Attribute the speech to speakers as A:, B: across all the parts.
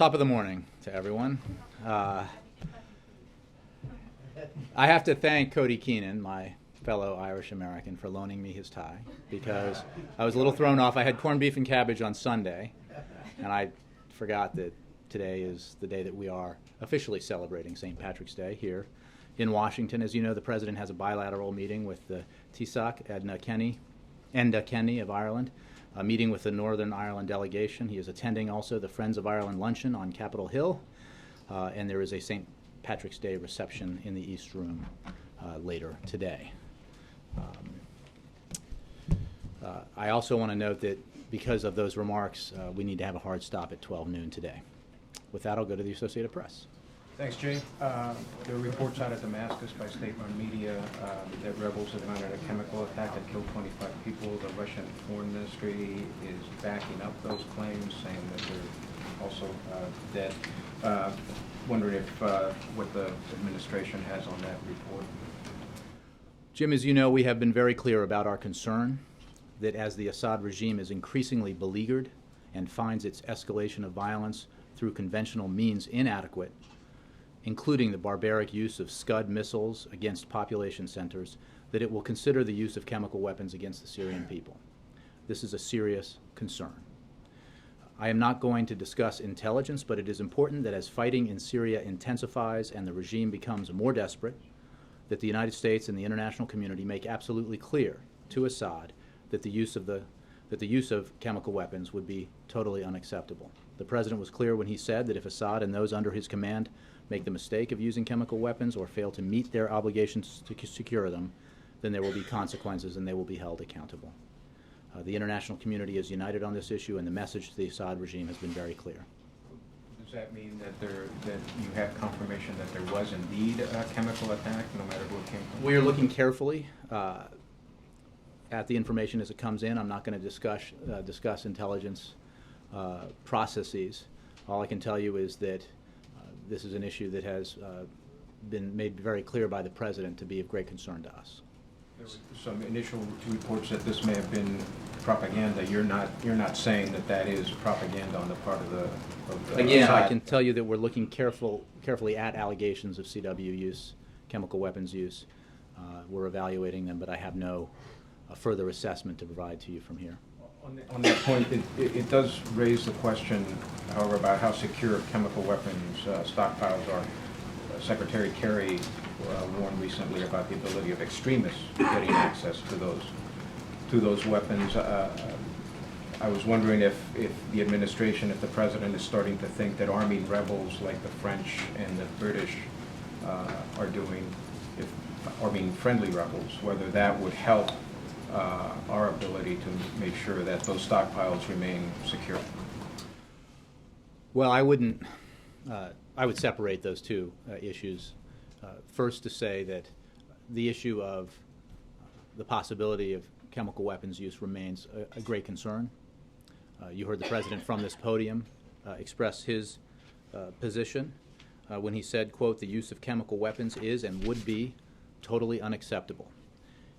A: Top of the morning to everyone. I have to thank Cody Keenan, my fellow Irish American, for loaning me his tie, because I was a little thrown off. I had corned beef and cabbage on Sunday, and I forgot that today is the day that we are officially celebrating St. Patrick's Day here in Washington. As you know, the President has a bilateral meeting with the Taoiseach, Enda Kenny of Ireland, a meeting with the Northern Ireland delegation. He is attending also the Friends of Ireland luncheon on Capitol Hill, and there is a St. Patrick's Day reception in the East Room later today. I also want to note that because of those remarks, we need to have a hard stop at 12 noon today. With that, I'll go to the Associated Press.
B: Thanks, Jay. There are reports out of Damascus by state-run media that rebels have mounted a chemical attack that killed 25 people. The Russian Foreign Ministry is backing up those claims, saying that they're also dead. Wondering if what the administration has on that report.
A: Jim, as you know, we have been very clear about our concern that as the Assad regime is increasingly beleaguered and finds its escalation of violence through conventional means inadequate, including the barbaric use of Scud missiles against population centers, that it will consider the use of chemical weapons against the Syrian people. This is a serious concern. I am not going to discuss intelligence, but it is important that as fighting in Syria intensifies and the regime becomes more desperate, that the United States and the international community make absolutely clear to Assad that the use of chemical weapons would be totally unacceptable. The President was clear when he said that if Assad and those under his command make the mistake of using chemical weapons or fail to meet their obligations to secure them, then there will be consequences and they will be held accountable. The international community is united on this issue, and the message to the Assad regime has been very clear.
B: Does that mean that you have confirmation that there was indeed a chemical attack, no matter who it came from?
A: We are looking carefully at the information as it comes in. I'm not going to discuss intelligence processes. All I can tell you is that this is an issue that has been made very clear by the President to be of great concern to us.
B: There were some initial reports that this may have been propaganda. You're not saying that is propaganda on the part of the
A: Again,
B: Assad.
A: I can tell you that we're looking carefully at allegations of CW use, chemical weapons use. We're evaluating them, but I have no further assessment to provide to you from here.
B: On that point, it does raise the question, however, about how secure chemical weapons stockpiles are. Secretary Kerry warned recently about the ability of extremists getting access to those weapons. I was wondering if the administration, if the President is starting to think that arming rebels like the French and the British are doing, if arming friendly rebels, whether that would help our ability to make sure that those stockpiles remain secure.
A: Well, I wouldn't. I would separate those two issues. First, to say that the issue of the possibility of chemical weapons use remains a great concern. You heard the President from this podium express his position when he said, quote, "The use of chemical weapons is and would be totally unacceptable."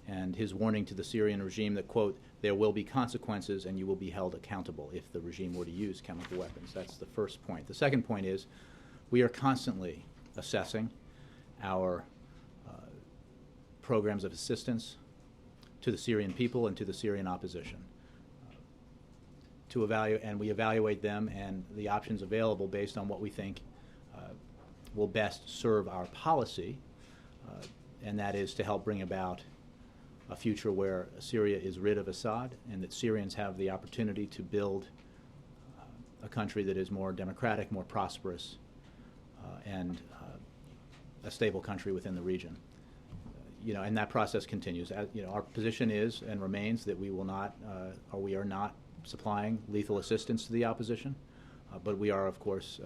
A: And his warning to the Syrian regime that, quote, "There will be consequences and you will be held accountable if the regime were to use chemical weapons." That's the first point. The second point is we are constantly assessing our programs of assistance to the Syrian people and to the Syrian opposition. And we evaluate them and the options available based on what we think will best serve our policy, and that is to help bring about a future where Syria is rid of Assad and that Syrians have the opportunity to build a country that is more democratic, more prosperous, and a stable country within the region. And that process continues. Our position is and remains that we will not, or we are not supplying lethal assistance to the opposition, but we are, of course,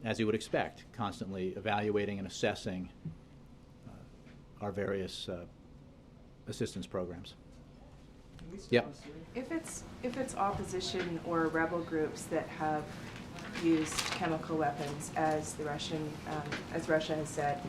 A: as you would expect, constantly evaluating and assessing our various assistance programs. Yep.
C: If it's opposition or rebel groups that have used chemical weapons, as Russia has said,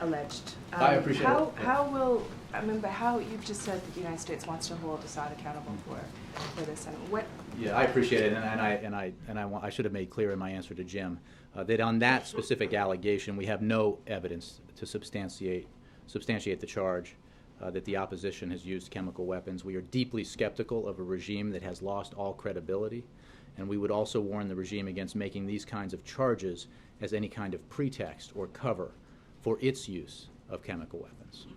C: alleged,
A: I appreciate it.
C: how will I mean, but how, you've just said that the United States wants to hold Assad accountable for this. I mean, what?
A: Yeah, I appreciate it, I should have made clear in my answer to Jim that on that specific allegation, we have no evidence to substantiate the charge that the opposition has used chemical weapons. We are deeply skeptical of a regime that has lost all credibility, and we would also warn the regime against making these kinds of charges as any kind of pretext or cover for its use of chemical weapons.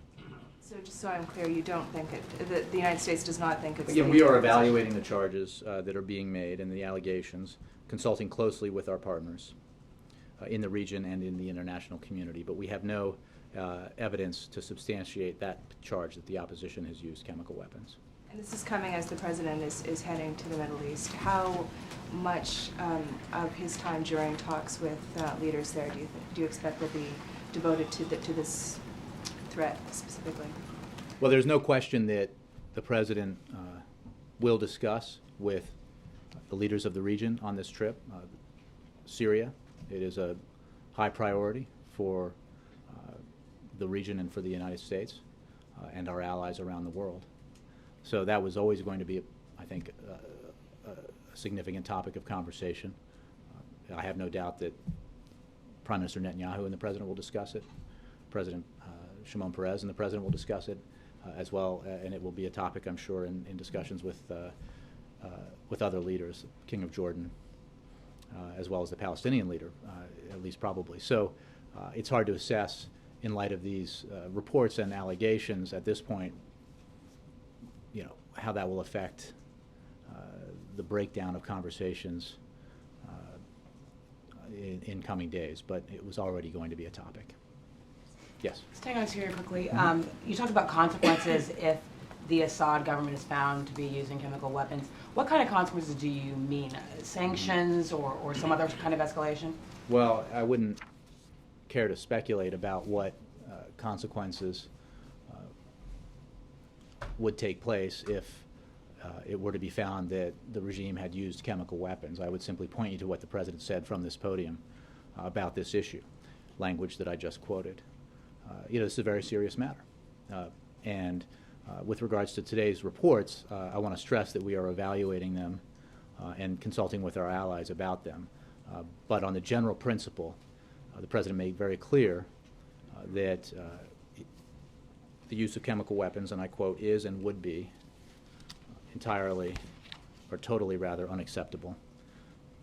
C: So just so I'm clear, you don't think the United States does not think it's...
A: Again, we are evaluating the charges that are being made and the allegations, consulting closely with our partners in the region and in the international community, but we have no evidence to substantiate that charge that the opposition has used chemical weapons.
C: And this is coming as the president is heading to the Middle East. How much of his time during talks with leaders there do you expect will be devoted to this threat specifically?
A: Well, there's no question that the president will discuss with the leaders of the region on this trip Syria. It is a high priority for the region and for the United States and our allies around the world. So that was always going to be, I think, a significant topic of conversation. I have no doubt that Prime Minister Netanyahu and the President will discuss it. President Shimon Peres and the President will discuss it as well, and it will be a topic, I'm sure, in discussions with other leaders, King of Jordan, as well as the Palestinian leader, at least probably. So it's hard to assess in light of these reports and allegations at this point, you know, how that will affect the breakdown of conversations in coming days, but it was already going to be a topic. Yes?
D: Staying on Syria quickly, you talked about consequences if the Assad government is found to be using chemical weapons. What kind of consequences do you mean? Sanctions or some other kind of escalation?
A: Well, I wouldn't care to speculate about what consequences would take place if it were to be found that the regime had used chemical weapons. I would simply point you to what the President said from this podium about this issue, language that I just quoted. You know, this is a very serious matter. And with regards to today's reports, I want to stress that we are evaluating them and consulting with our allies about them. But on the general principle, the President made very clear that the use of chemical weapons, and I quote, is and would be entirely, or totally rather, unacceptable.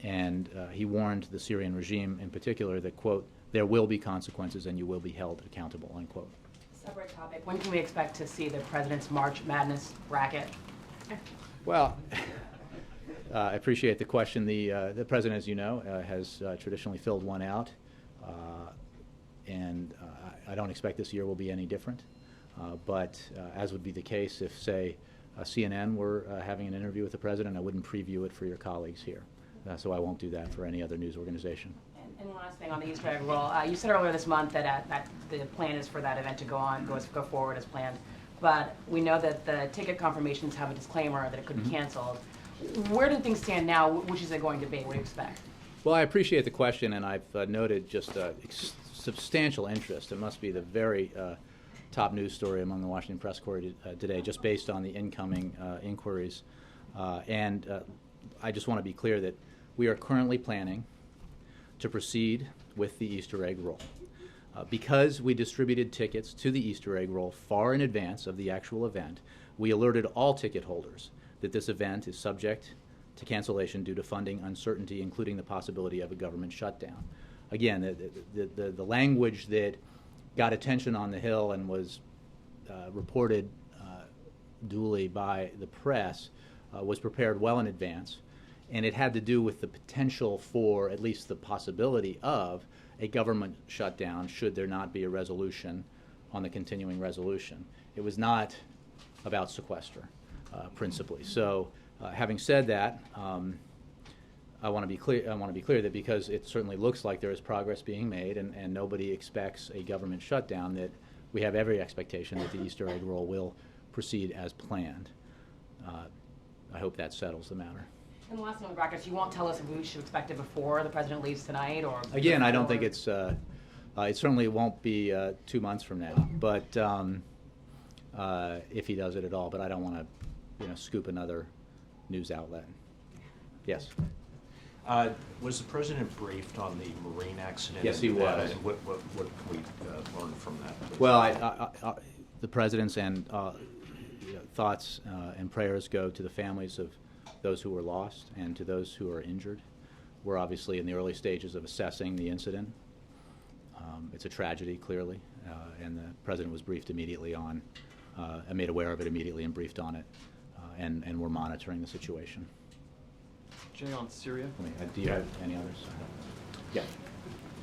A: And he warned the Syrian regime in particular that, quote, there will be consequences and you will be held accountable, unquote.
D: Separate topic. When can we expect to see the President's March Madness bracket?
A: Well, I appreciate the question. The President, as you know, has traditionally filled one out, and I don't expect this year will be any different. But as would be the case if, say, CNN were having an interview with the President, I wouldn't preview it for your colleagues here. So I won't do that for any other news organization.
D: And one last thing on the Easter egg roll. You said earlier this month that the plan is for that event to go forward as planned. But we know that the ticket confirmations have a disclaimer that it could be canceled. Where do things stand now? Which is it going to be? What do you expect?
A: Well, I appreciate the question, and I've noted just substantial interest. It must be the very top news story among the Washington press corps today, just based on the incoming inquiries. And I just want to be clear that we are currently planning to proceed with the Easter egg roll. Because we distributed tickets to the Easter egg roll far in advance of the actual event, we alerted all ticket holders that this event is subject to cancellation due to funding uncertainty, including the possibility of a government shutdown. Again, the language that got attention on the Hill and was reported duly by the press was prepared well in advance, and it had to do with the potential for, at least the possibility of, a government shutdown should there not be a resolution on the continuing resolution. It was not about sequester, principally. So, having said that, I want to be clear. I want to be clear that because it certainly looks like there is progress being made, and nobody expects a government shutdown, that we have every expectation that the Easter egg roll will proceed as planned. I hope that settles the matter.
D: And the last one, brackets, you won't tell us if we should expect it before the President leaves tonight, or
A: again, I don't think it's. It certainly won't be 2 months from now, but if he does it at all, but I don't want to, scoop another news outlet. Yes?
E: Was the president briefed on the Marine accident?
A: Yes, he was.
E: And what can we learn from that, please?
A: Well, the president's and thoughts and prayers go to the families of those who were lost and to those who are injured. We're obviously in the early stages of assessing the incident. It's a tragedy, clearly, and the president was briefed immediately on, made aware of it immediately and briefed on it, and we're monitoring the situation.
F: Jay, on Syria?
A: Do you have any others? Yeah.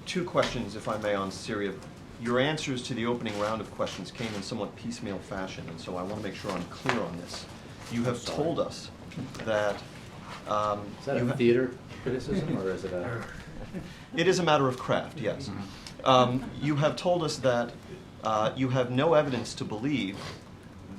F: Two questions, if I may, on Syria. Your answers to the opening round of questions came in somewhat piecemeal fashion, and so I want to make sure I'm clear on this. You have told us that...
A: Is that a theater criticism, or is it a...
F: It is a matter of craft, yes. You have told us that you have no evidence to believe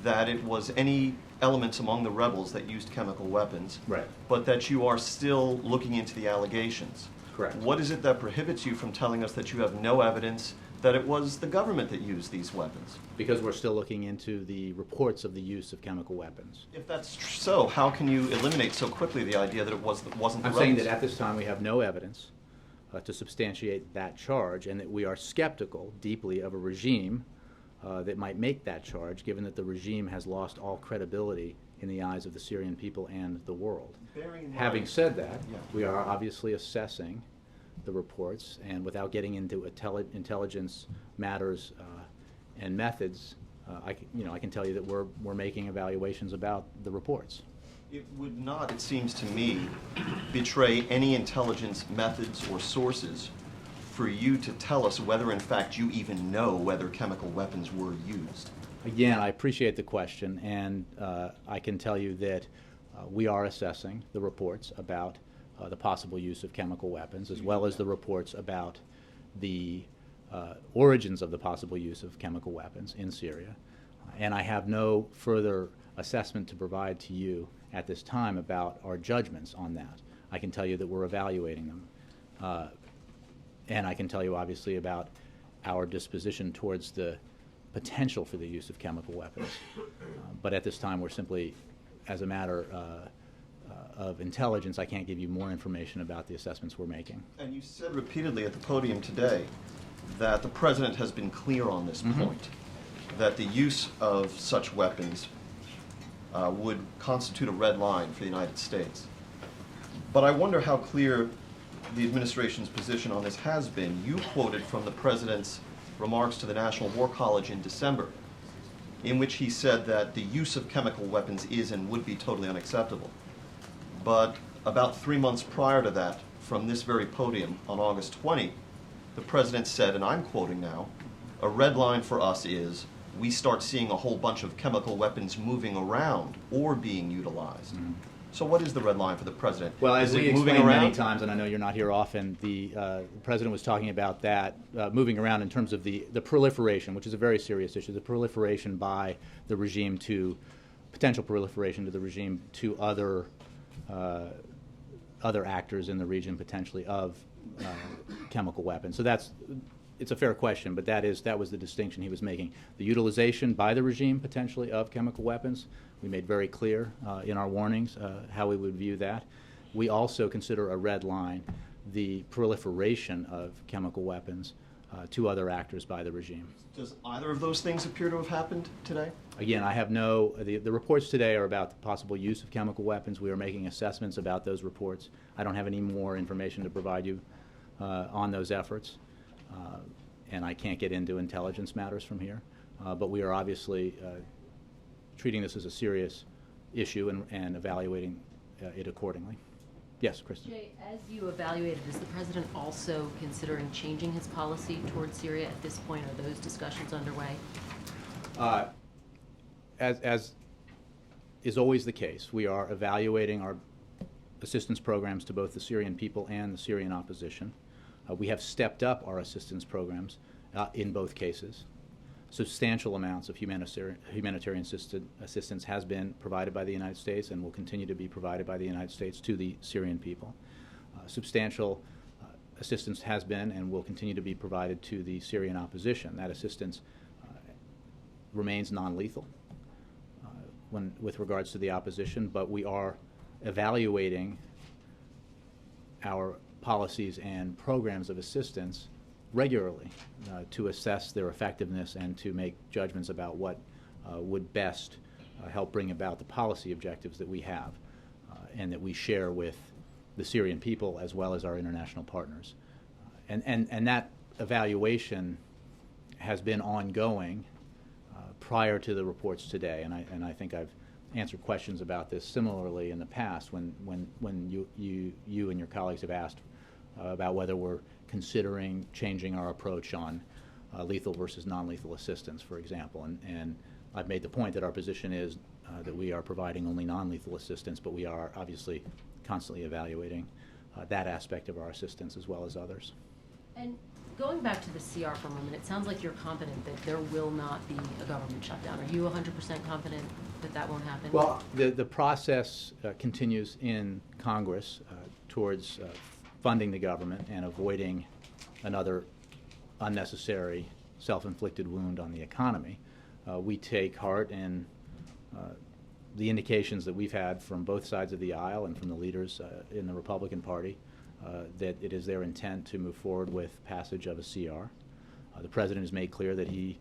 F: that it was any elements among the rebels that used chemical weapons,
A: Right.
F: but that you are still looking into the allegations.
A: Correct.
F: What is it that prohibits you from telling us that you have no evidence that it was the government that used these weapons?
A: Because we're still looking into the reports of the use of chemical weapons.
F: If that's so, how can you eliminate so quickly the idea that it wasn't the
A: I'm
F: rebels?
A: saying that at this time we have no evidence to substantiate that charge, and that we are skeptical deeply of a regime that might make that charge, given that the regime has lost all credibility in the eyes of the Syrian people and the world.
F: Bearing in mind-
A: Having said that,
F: Yeah.
A: we are obviously assessing the reports, and without getting into intelligence matters and methods, I can tell you that we're making evaluations about the reports.
F: It would not, it seems to me, betray any intelligence methods or sources for you to tell us whether in fact you even know whether chemical weapons were used.
A: Again, I appreciate the question, and I can tell you that we are assessing the reports about the possible use of chemical weapons, as well as the reports about the origins of the possible use of chemical weapons in Syria. And I have no further assessment to provide to you at this time about our judgments on that. I can tell you that we're evaluating them. And I can tell you, obviously, about our disposition towards the potential for the use of chemical weapons. But at this time, we're simply, as a matter of intelligence, I can't give you more information about the assessments we're making.
F: And you said repeatedly at the podium today that the president has been clear on this point, that the use of such weapons would constitute a red line for the United States. But I wonder how clear the administration's position on this has been. You quoted from the president's remarks to the National War College in December, in which he said that the use of chemical weapons is and would be totally unacceptable. But about 3 months prior to that, from this very podium on August 20, the president said, and I'm quoting now, "A red line for us is we start seeing a whole bunch of chemical weapons moving around or being utilized." So what is the red line for the president?
A: Well, as
F: is
A: we
F: it moving
A: explained many
F: around?
A: times, and I know you're not here often, the president was talking about that, moving around in terms of the proliferation, which is a very serious issue, the proliferation by the regime to, potential proliferation to the regime to other actors in the region, potentially, of chemical weapons. So it's a fair question, but that was the distinction he was making. The utilization by the regime, potentially, of chemical weapons, we made very clear in our warnings how we would view that. We also consider a red line the proliferation of chemical weapons to other actors by the regime.
F: Does either of those things appear to have happened today?
A: Again, I have the reports today are about the possible use of chemical weapons. We are making assessments about those reports. I don't have any more information to provide you on those efforts. And I can't get into intelligence matters from here. But we are obviously treating this as a serious issue and evaluating it accordingly. Yes, Kristen.
G: Jay, as you evaluated, is the president also considering changing his policy towards Syria at this point? Are those discussions underway?
A: As is always the case, we are evaluating our assistance programs to both the Syrian people and the Syrian opposition. We have stepped up our assistance programs in both cases. Substantial amounts of humanitarian assistance has been provided by the United States and will continue to be provided by the United States to the Syrian people. Substantial assistance has been and will continue to be provided to the Syrian opposition. That assistance remains non-lethal, with regards to the opposition, but we are evaluating our policies and programs of assistance regularly to assess their effectiveness and to make judgments about what would best help bring about the policy objectives that we have and that we share with the Syrian people as well as our international partners. And that evaluation has been ongoing prior to the reports today, and I think I've answered questions about this similarly in the past when you and your colleagues have asked about whether we're considering changing our approach on lethal versus non-lethal assistance, for example. And I've made the point that our position is that we are providing only non-lethal assistance, but we are obviously constantly evaluating that aspect of our assistance as well as others.
G: And going back to the CR for a moment, it sounds like you're confident that there will not be a government shutdown. Are you 100% confident that that won't happen?
A: Well, the process continues in Congress towards funding the government and avoiding another unnecessary self-inflicted wound on the economy. We take heart in the indications that we've had from both sides of the aisle and from the leaders in the Republican Party that it is their intent to move forward with passage of a CR. The President has made clear that he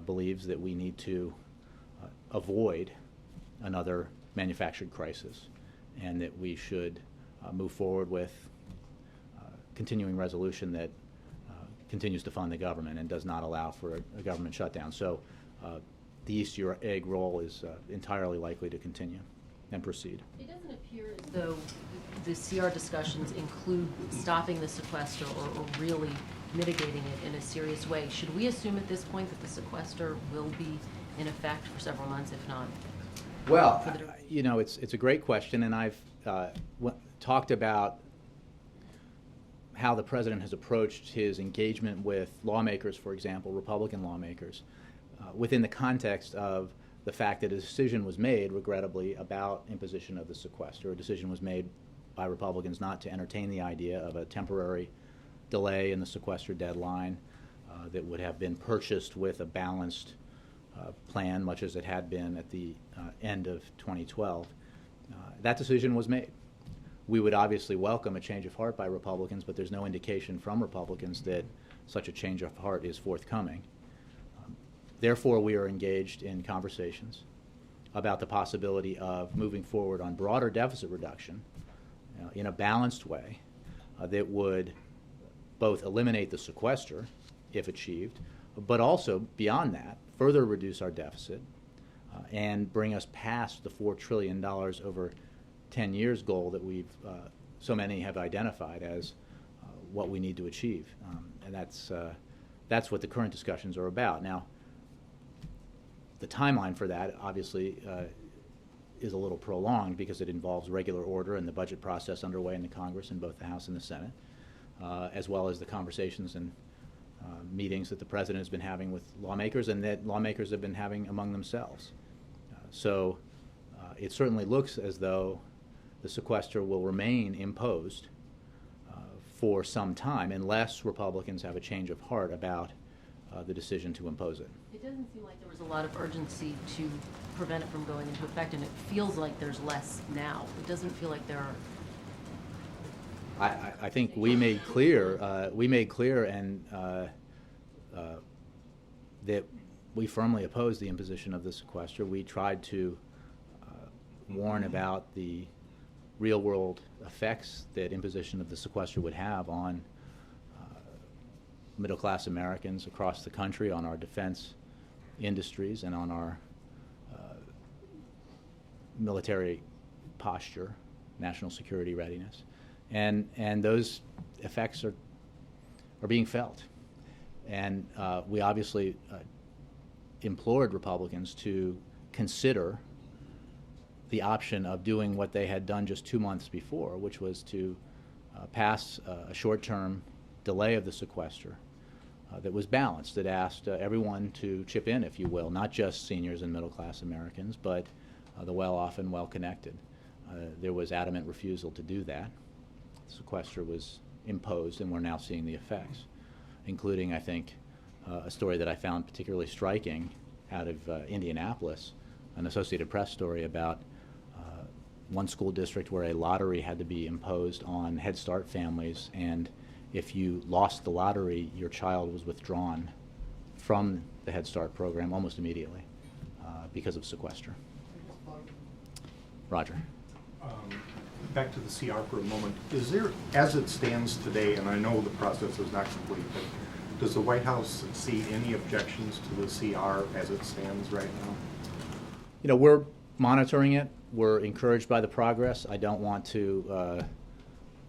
A: believes that we need to avoid another manufactured crisis and that we should move forward with continuing resolution that continues to fund the government and does not allow for a government shutdown. So the Easter egg roll is entirely likely to continue and proceed.
G: It doesn't appear as though the CR discussions include stopping the sequester or really mitigating it in a serious way. Should we assume at this point that the sequester will be in effect for several months, if not?
A: Well, you know, it's a great question, and I've talked about how the President has approached his engagement with lawmakers, for example, Republican lawmakers, within the context of the fact that a decision was made, regrettably, about imposition of the sequester. A decision was made by Republicans not to entertain the idea of a temporary delay in the sequester deadline that would have been purchased with a balanced plan, much as it had been at the end of 2012. That decision was made. We would obviously welcome a change of heart by Republicans, but there's no indication from Republicans that such a change of heart is forthcoming. Therefore, we are engaged in conversations about the possibility of moving forward on broader deficit reduction in a balanced way that would both eliminate the sequester, if achieved, but also, beyond that, further reduce our deficit and bring us past the $4 trillion over 10 years goal that we've so many have identified as what we need to achieve. And that's what the current discussions are about. Now, the timeline for that, obviously, is a little prolonged because it involves regular order and the budget process underway in the Congress in both the House and the Senate, as well as the conversations and meetings that the President has been having with lawmakers and that lawmakers have been having among themselves. So it certainly looks as though the sequester will remain imposed for some time unless Republicans have a change of heart about the decision to impose it.
G: It doesn't seem like there was a lot of urgency to prevent it from going into effect, and it feels like there's less now. It doesn't feel like there are.
A: I think we made clear, and that we firmly oppose the imposition of the sequester. We tried to warn about the real-world effects that imposition of the sequester would have on middle-class Americans across the country, on our defense industries, and on our military posture, national security readiness. And those effects are being felt. And we obviously implored Republicans to consider the option of doing what they had done just 2 months before, which was to pass a short-term delay of the sequester that was balanced, that asked everyone to chip in, if you will, not just seniors and middle-class Americans, but the well-off and well-connected. There was adamant refusal to do that. The sequester was imposed, and we're now seeing the effects, including, I think, a story that I found particularly striking out of Indianapolis an Associated Press story about one school district where a lottery had to be imposed on Head Start families, and if you lost the lottery, your child was withdrawn from the Head Start program almost immediately because of sequester. Roger.
H: Back to the CR for a moment. Is there, as it stands today, and I know the process is not complete, but does the White House see any objections to the CR as it stands right now?
A: You know, we're monitoring it. We're encouraged by the progress. I don't want to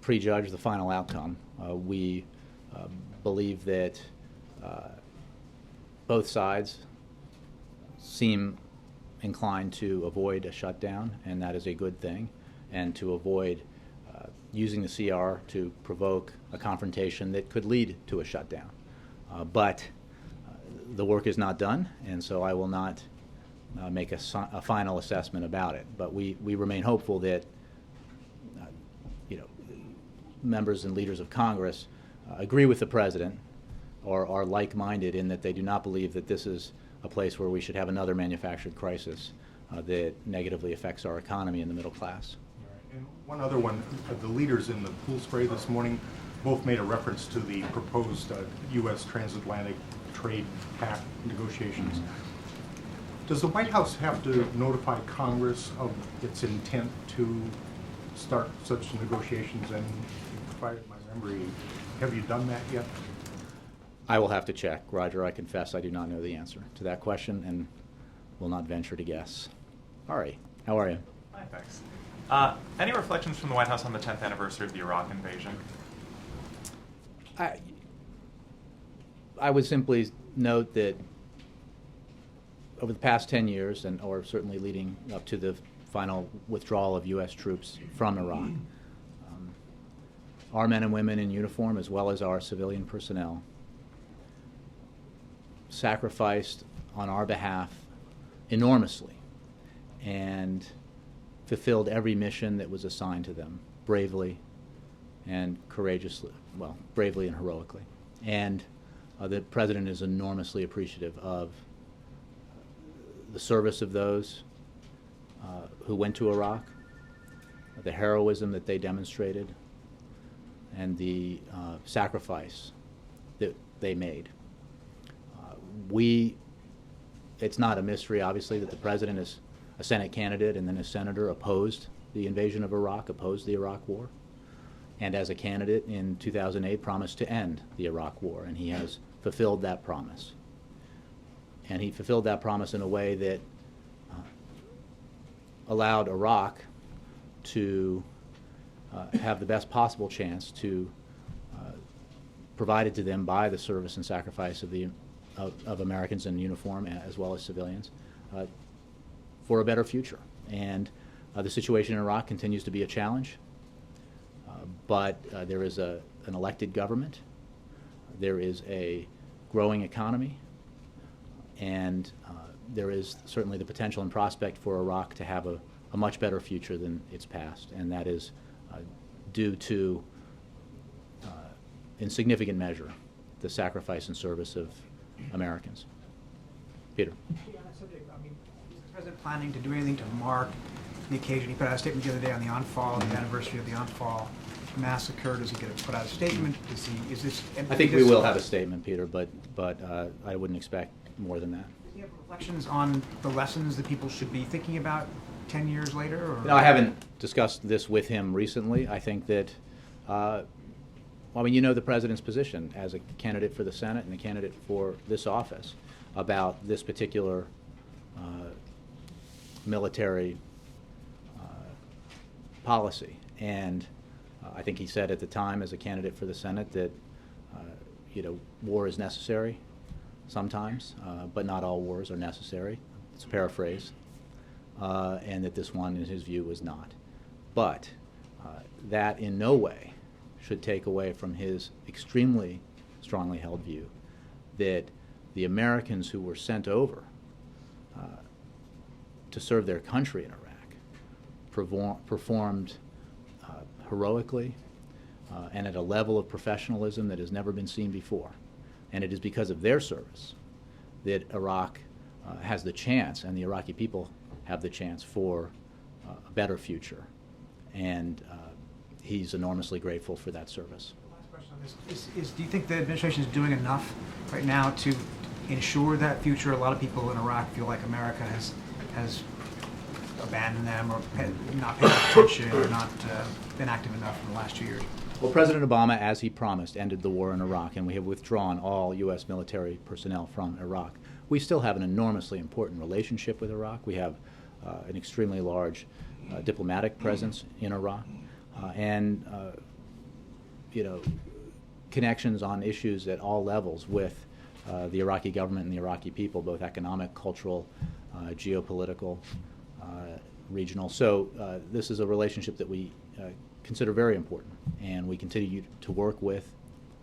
A: prejudge the final outcome. We believe that both sides seem inclined to avoid a shutdown, and that is a good thing, and to avoid using the CR to provoke a confrontation that could lead to a shutdown. But the work is not done, and so I will not make a final assessment about it. But we remain hopeful that members and leaders of Congress agree with the President or are like-minded in that they do not believe that this is a place where we should have another manufactured crisis that negatively affects our economy and the middle class.
H: And one other one, the leaders in the pool spray this morning both made a reference to the proposed U.S. transatlantic trade pact negotiations. Does the White House have to notify Congress of its intent to start such negotiations? And provided my memory, have you done that yet?
A: I will have to check. Roger, I confess I do not know the answer to that question and will not venture to guess. Ari, how are you?
I: Hi, thanks. Any reflections from the White House on the 10th anniversary of the Iraq invasion?
A: I would simply note that over the past 10 years, or certainly leading up to the final withdrawal of U.S. troops from Iraq, our men and women in uniform, as well as our civilian personnel, sacrificed on our behalf enormously and fulfilled every mission that was assigned to them bravely and courageously, well, bravely and heroically. And the President is enormously appreciative of the service of those who went to Iraq, the heroism that they demonstrated, and the sacrifice that they made. It's not a mystery, obviously, that the President is a Senate candidate and then a senator opposed the invasion of Iraq, opposed the Iraq War, and as a candidate in 2008 promised to end the Iraq War, and he has fulfilled that promise. And he fulfilled that promise in a way that allowed Iraq to have the best possible chance to provided to them by the service and sacrifice of Americans in uniform as well as civilians for a better future. And the situation in Iraq continues to be a challenge, but there is an elected government, there is a growing economy, and there is certainly the potential and prospect for Iraq to have a much better future than its past, and that is due to, in significant measure, the sacrifice and service of Americans. Peter.
J: Yeah, so I mean, is the President planning to do anything to mark the occasion? He put out a statement the other day on the Anfal, the anniversary of the Anfal massacre. Does he get to put out a statement? Is this?
A: I think we will have a statement, Peter, but I wouldn't expect more than that.
J: Does he have reflections on the lessons that people should be thinking about 10 years later? Or?
A: No, I haven't discussed this with him recently. I think that, I mean, you know the President's position as a candidate for the Senate and a candidate for this office about this particular military policy. And I think he said at the time as a candidate for the Senate that, war is necessary sometimes, but not all wars are necessary. It's a paraphrase. And that this one, in his view, was not. But that in no way should take away from his extremely strongly held view that the Americans who were sent over to serve their country in Iraq performed heroically and at a level of professionalism that has never been seen before. And it is because of their service that Iraq has the chance, and the Iraqi people have the chance for a better future. And he's enormously grateful for that service.
J: The last question on this is do you think the administration is doing enough right now to ensure that future? A lot of people in Iraq feel like America has abandoned them or not paid attention or not been active enough in the last 2 years.
A: Well, President Obama, as he promised, ended the war in Iraq, and we have withdrawn all U.S. military personnel from Iraq. We still have an enormously important relationship with Iraq. We have an extremely large diplomatic presence in Iraq, and connections on issues at all levels with the Iraqi government and the Iraqi people, both economic, cultural, geopolitical, regional. So this is a relationship that we consider very important, and we continue to work with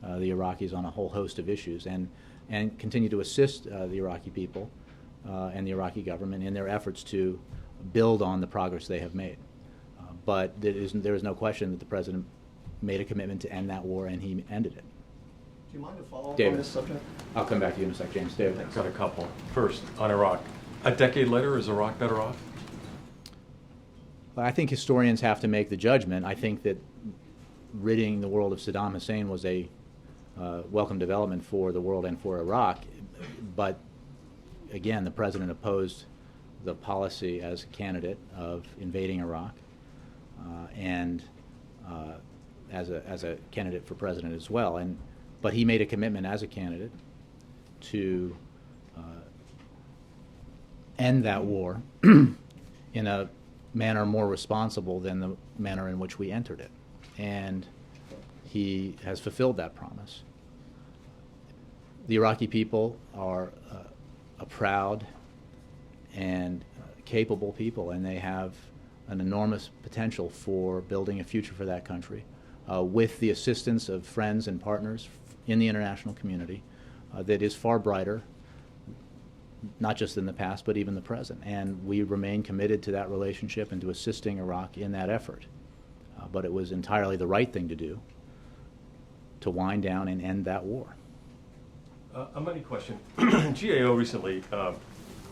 A: the Iraqis on a whole host of issues, and continue to assist the Iraqi people and the Iraqi government in their efforts to build on the progress they have made. But there is no question that the President made a commitment to end that war, and he ended it.
F: Do you mind to follow up
A: David.
F: on this subject?
A: I'll come back to you in a sec, James. David.
K: I've got a couple. First, on Iraq. A decade later, is Iraq better off?
A: I think historians have to make the judgment. I think that ridding the world of Saddam Hussein was a welcome development for the world and for Iraq. But again, the President opposed the policy as a candidate of invading Iraq and as a candidate for president as well. But he made a commitment as a candidate to end that war in a manner more responsible than the manner in which we entered it. And he has fulfilled that promise. The Iraqi people are a proud and capable people, and they have an enormous potential for building a future for that country with the assistance of friends and partners in the international community that is far brighter, not just in the past, but even the present. And we remain committed to that relationship and to assisting Iraq in that effort. But it was entirely the right thing to do to wind down and end that war.
K: A money question. GAO recently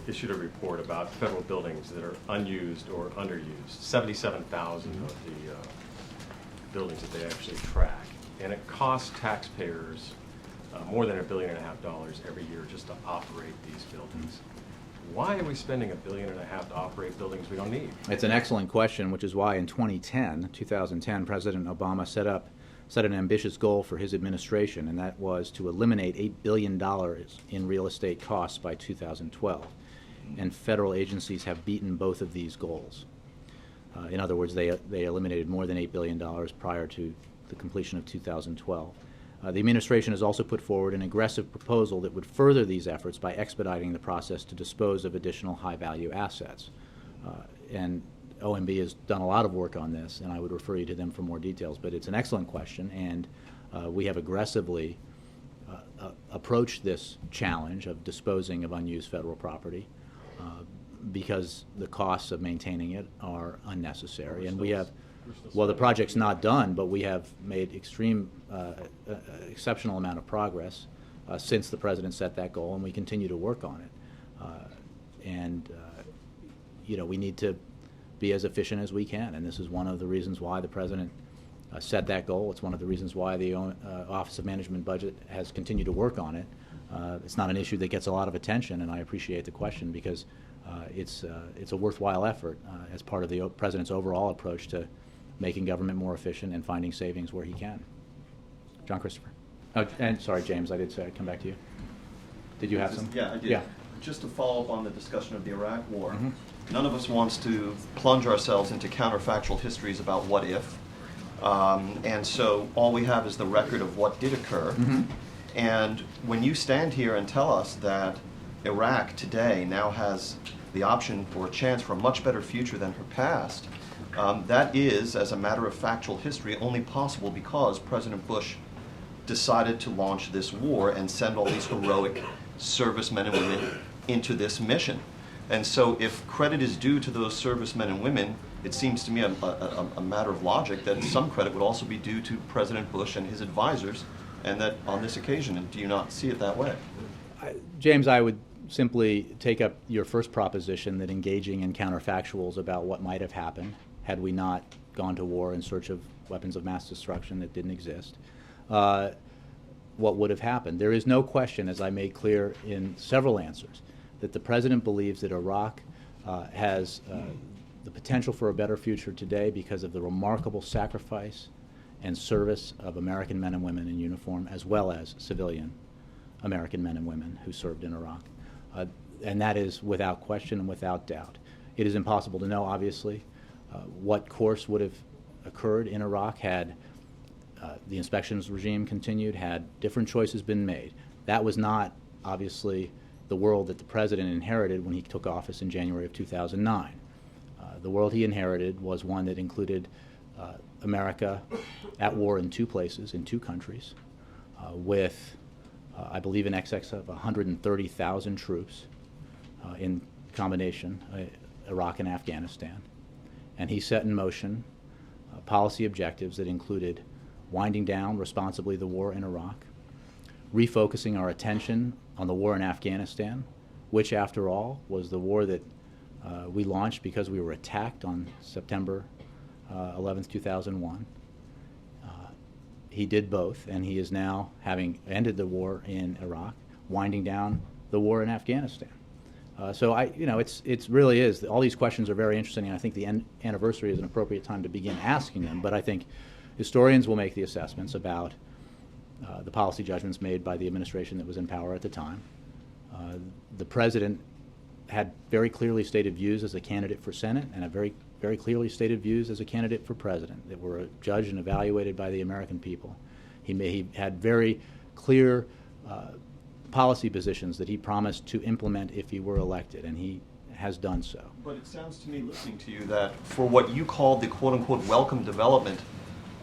K: issued a report about federal buildings that are unused or underused, 77,000 of the buildings that they actually track. And it costs taxpayers more than $1.5 billion every year just to operate these buildings. Why are we spending $1.5 billion to operate buildings we don't need?
A: It's an excellent question, which is why in 2010, President Obama set an ambitious goal for his administration, and that was to eliminate $8 billion in real estate costs by 2012. And federal agencies have beaten both of these goals. In other words, they eliminated more than $8 billion prior to the completion of 2012. The administration has also put forward an aggressive proposal that would further these efforts by expediting the process to dispose of additional high-value assets. And OMB has done a lot of work on this, and I would refer you to them for more details. But it's an excellent question, and we have aggressively approached this challenge of disposing of unused federal property because the costs of maintaining it are unnecessary. And we have, well, the project's not done, but we have made exceptional amount of progress since the President set that goal, and we continue to work on it. We need to be as efficient as we can, and this is one of the reasons why the President set that goal. It's one of the reasons why the Office of Management Budget has continued to work on it. It's not an issue that gets a lot of attention, and I appreciate the question because it's a worthwhile effort as part of the President's overall approach to making government more efficient and finding savings where he can. John Christopher. Oh, and sorry, James, I did say I'd come back to you. Did you have some?
F: Yeah, I did.
A: Yeah.
F: Just to follow up on the discussion of the Iraq War, none of us wants to plunge ourselves into counterfactual histories about what if. And so all we have is the record of what did occur. And when you stand here and tell us that Iraq today now has the option for a chance for a much better future than her past, that is, as a matter of factual history, only possible because President Bush decided to launch this war and send all these heroic servicemen and women into this mission. And so if credit is due to those servicemen and women, it seems to me a matter of logic that some credit would also be due to President Bush and his advisors, and that on this occasion, do you not see it that way?
A: James, I would simply take up your first proposition that engaging in counterfactuals about what might have happened had we not gone to war in search of weapons of mass destruction that didn't exist, what would have happened. There is no question, as I made clear in several answers, that the President believes that Iraq has the potential for a better future today because of the remarkable sacrifice and service of American men and women in uniform, as well as civilian American men and women who served in Iraq. And that is without question and without doubt. It is impossible to know, obviously, what course would have occurred in Iraq had the inspections regime continued, had different choices been made. That was not, obviously, the world that the President inherited when he took office in January of 2009. The world he inherited was one that included America at war in two places, in two countries, with, I believe, in excess of 130,000 troops in combination, Iraq and Afghanistan. And he set in motion policy objectives that included winding down responsibly the war in Iraq, refocusing our attention on the war in Afghanistan, which, after all, was the war that we launched because we were attacked on September 11th, 2001. He did both, and he is now, having ended the war in Iraq, winding down the war in Afghanistan. So it really is. All these questions are very interesting, and I think the anniversary is an appropriate time to begin asking them. But I think historians will make the assessments about the policy judgments made by the administration that was in power at the time. The President had very clearly stated views as a candidate for Senate and very clearly stated views as a candidate for President that were judged and evaluated by the American people. He had very clear policy positions that he promised to implement if he were elected, and he has done so.
F: But it sounds to me, listening to you, that for what you called the quote-unquote welcome development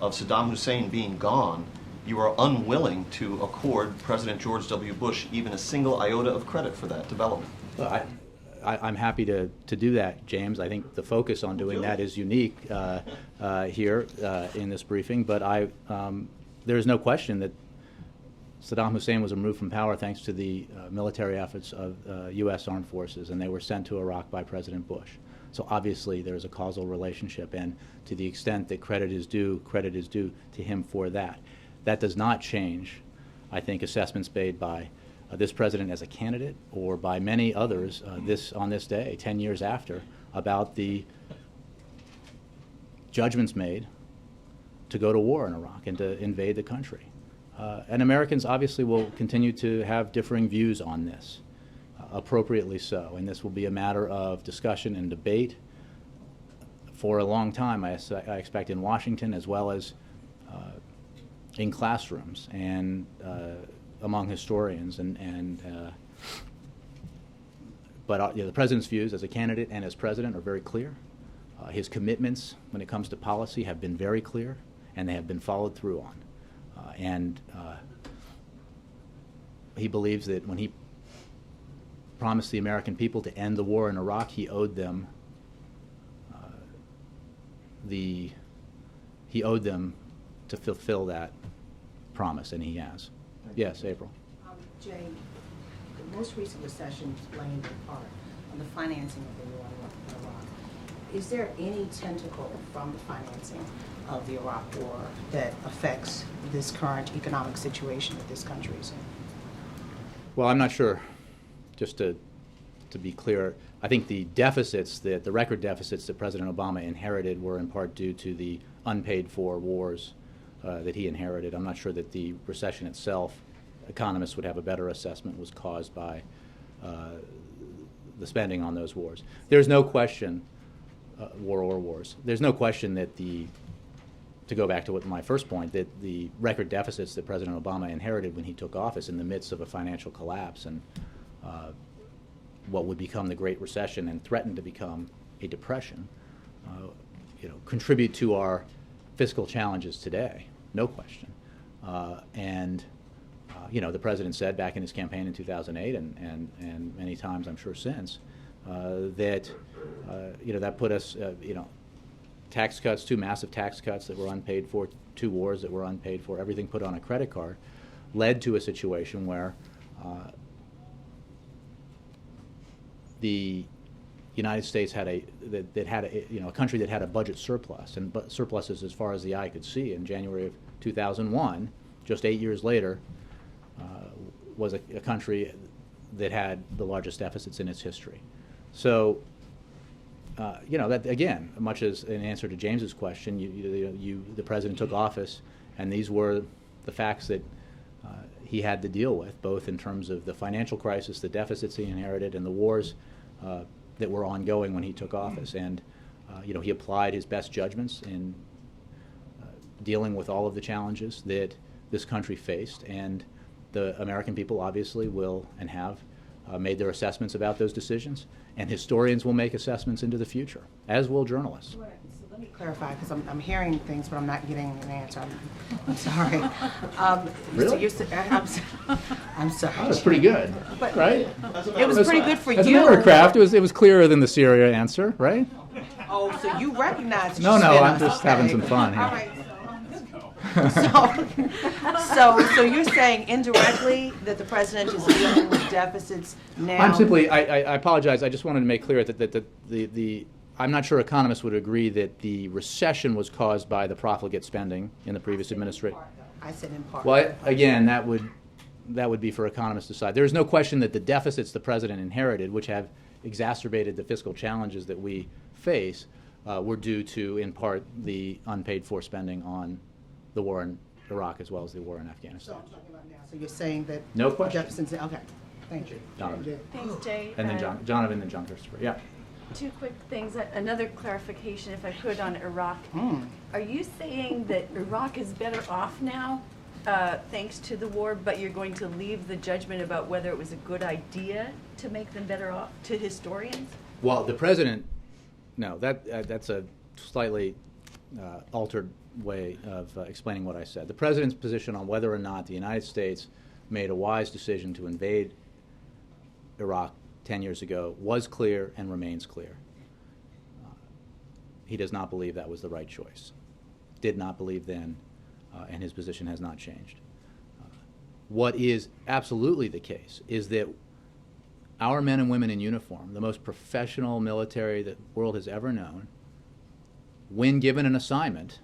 F: of Saddam Hussein being gone, you are unwilling to accord President George W. Bush even a single iota of credit for that development.
A: Well, I'm happy to do that, James. I think the focus on doing that is unique here in this briefing, but there is no question that Saddam Hussein was removed from power thanks to the military efforts of U.S. armed forces, and they were sent to Iraq by President Bush. So obviously there's a causal relationship, and to the extent that credit is due to him for that. That does not change, I think, assessments made by this president as a candidate or by many others on this day, 10 years after, about the judgments made to go to war in Iraq and to invade the country. And Americans obviously will continue to have differing views on this, appropriately so, and this will be a matter of discussion and debate for a long time, I expect, in Washington as well as in classrooms and among historians. But the President's views as a candidate and as President are very clear. His commitments when it comes to policy have been very clear, and they have been followed through on. And he believes that when he promised the American people to end the war in Iraq, he owed them to fulfill that promise, and he has. Yes, April.
L: Jay, the most recent recession blamed in part on the financing of the war in Iraq. Is there any tentacle from the financing of the Iraq War that affects this current economic situation that this country is in?
A: Well, I'm not sure. Just to be clear, I think the record deficits that President Obama inherited were in part due to the unpaid for wars that he inherited. I'm not sure that the recession itself, economists would have a better assessment, was caused by the spending on those wars. There's no question, war or wars, there's no question that to go back to my first point, that the record deficits that President Obama inherited when he took office in the midst of a financial collapse and what would become the Great Recession and threatened to become a depression, contribute to our fiscal challenges today, no question. The President said back in his campaign in 2008 and many times I'm sure since that that put us, tax cuts, two massive tax cuts that were unpaid for, two wars that were unpaid for, everything put on a credit card, led to a situation where the United States had a country that had a budget surplus, and surpluses as far as the eye could see. In January of 2001, just 8 years later, was a country that had the largest deficits in its history. So, that again, much as an answer to James's question, the president took office, and these were the facts that he had to deal with, both in terms of the financial crisis, the deficits he inherited, and the wars that were ongoing when he took office. And he applied his best judgments in dealing with all of the challenges that this country faced, and the American people obviously will and have made their assessments about those decisions, and historians will make assessments into the future, as will journalists.
L: So let me clarify, because I'm hearing things, but I'm not getting an answer. I'm sorry.
A: Really?
L: So I'm sorry.
A: That was pretty good,
L: But
A: right?
L: It was pretty good for you.
A: As a matter of craft, it was clearer than the Syria answer, right?
L: Oh, so you recognize that
A: No,
L: you
A: no,
L: spent
A: I'm just having some fun here.
L: All right. So you're saying indirectly that the president is dealing with deficits now?
A: I'm simply, I apologize, I just wanted to make clear that I'm not sure economists would agree that the recession was caused by the profligate spending in the previous administration.
L: I said in part.
A: Well, again, that would be for economists to decide. There is no question that the deficits the president inherited, which have exacerbated the fiscal challenges that we face, were due to, in part, the unpaid for spending on the war in Iraq as well as the war in Afghanistan.
L: So I'm talking about now. So you're saying that
A: No question.
L: deficits, okay, thank you.
A: Donovan.
M: Thanks, Jay.
A: And then Jonathan and John Christopher. Yeah.
M: Two quick things. Another clarification, if I could, on Iraq. Are you saying that Iraq is better off now, thanks to the war, but you're going to leave the judgment about whether it was a good idea to make them better off to historians?
A: Well, the president, no, that's a slightly altered way of explaining what I said. The president's position on whether or not the United States made a wise decision to invade Iraq 10 years ago was clear and remains clear. He does not believe that was the right choice. Did not believe then, and his position has not changed. What is absolutely the case is that our men and women in uniform, the most professional military that the world has ever known, when given an assignment,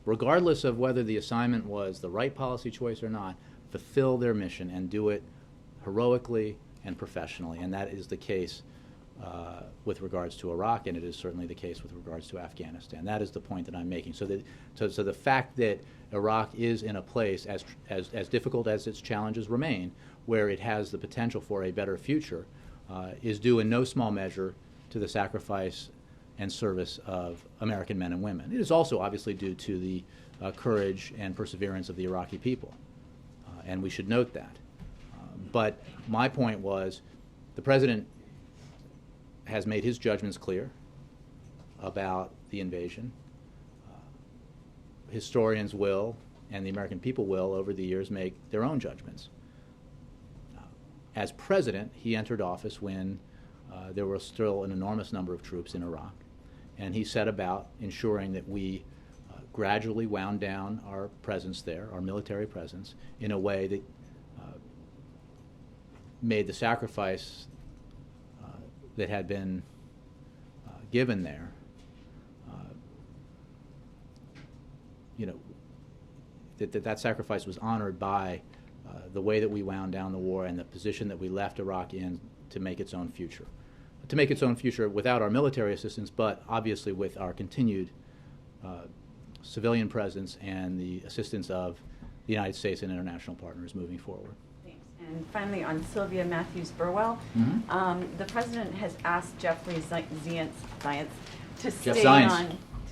A: regardless of whether the assignment was the right policy choice or not, fulfill their mission and do it heroically and professionally. And that is the case with regards to Iraq, and it is certainly the case with regards to Afghanistan. That is the point that I'm making. So the fact that Iraq is in a place, as difficult as its challenges remain, where it has the potential for a better future, is due in no small measure to the sacrifice and service of American men and women. It is also obviously due to the courage and perseverance of the Iraqi people, and we should note that. But my point was, the president has made his judgments clear about the invasion. Historians will, and the American people will, over the years, make their own judgments. As president, he entered office when there was still an enormous number of troops in Iraq, and he set about ensuring that we gradually wound down our presence there, our military presence, in a way that made the sacrifice that had been given there, that sacrifice was honored by the way that we wound down the war and the position that we left Iraq in to make its own future. To make its own future without our military assistance, but obviously with our continued civilian presence and the assistance of the United States and international partners moving forward.
M: Thanks. And finally, on Sylvia Matthews Burwell, the president has asked Jeffrey Zients to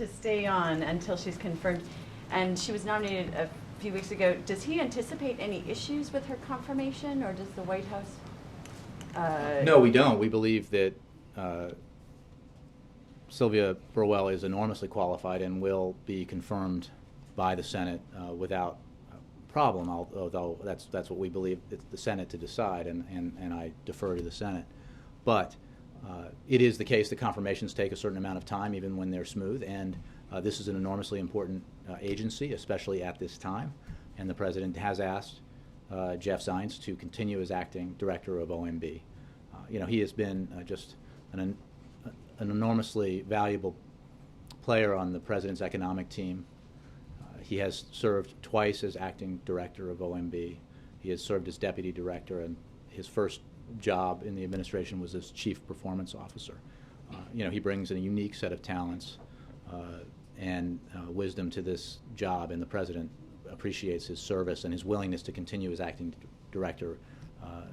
M: stay on until she's confirmed, and she was nominated a few weeks ago. Does he anticipate any issues with her confirmation, or does the White House?
A: No, we don't. We believe that Sylvia Burwell is enormously qualified and will be confirmed by the Senate without problem, although that's what we believe it's the Senate to decide, and I defer to the Senate. But it is the case that confirmations take a certain amount of time, even when they're smooth, and this is an enormously important agency, especially at this time, and the President has asked Jeff Zients to continue as acting director of OMB. He has been just an enormously valuable player on the President's economic team. He has served twice as acting director of OMB. He has served as deputy director, and his first job in the administration was as chief performance officer. He brings a unique set of talents and wisdom to this job, and the President appreciates his service and his willingness to continue as acting director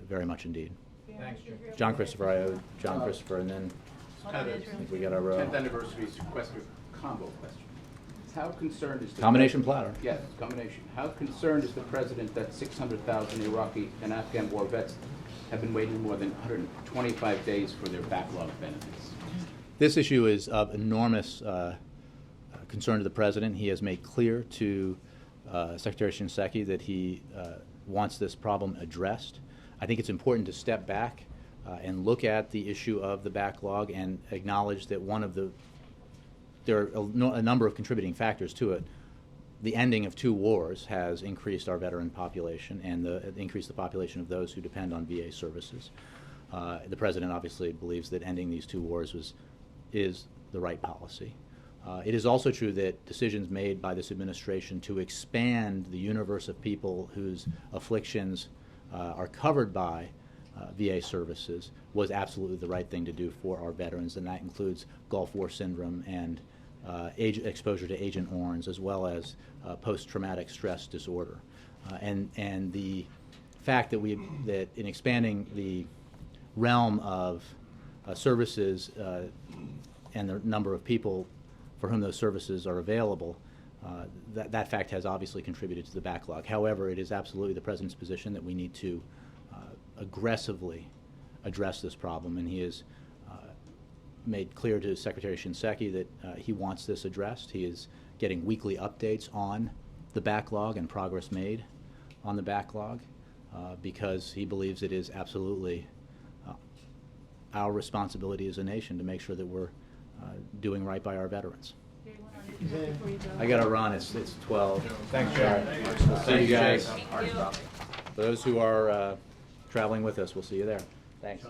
A: very much indeed.
B: Thanks, Jim.
A: John Christopher, I owe John Christopher, and then I think we got our
N: 10th anniversary sequester combo question. How concerned is the
A: combination platter.
N: Yes, combination. How concerned is the President that 600,000 Iraqi and Afghan war vets have been waiting more than 125 days for their backlog benefits?
A: This issue is of enormous concern to the President. He has made clear to Secretary Shinseki that he wants this problem addressed. I think it's important to step back and look at the issue of the backlog and acknowledge that there are a number of contributing factors to it. The ending of 2 wars has increased our veteran population and increased the population of those who depend on VA services. The President obviously believes that ending these 2 wars is the right policy. It is also true that decisions made by this administration to expand the universe of people whose afflictions are covered by VA services was absolutely the right thing to do for our veterans, and that includes Gulf War syndrome and exposure to Agent Orange, as well as post-traumatic stress disorder. And the fact that in expanding the realm of services and the number of people for whom those services are available, that fact has obviously contributed to the backlog. However, it is absolutely the President's position that we need to aggressively address this problem, and he has made clear to Secretary Shinseki that he wants this addressed. He is getting weekly updates on the backlog and progress made on the backlog because he believes it is absolutely our responsibility as a nation to make sure that we're doing right by our veterans. I got to run. It's 12.
B: Thanks, Jerry.
A: See you guys.
G: Thank you.
A: For those who are traveling with us, we'll see you there. Thanks.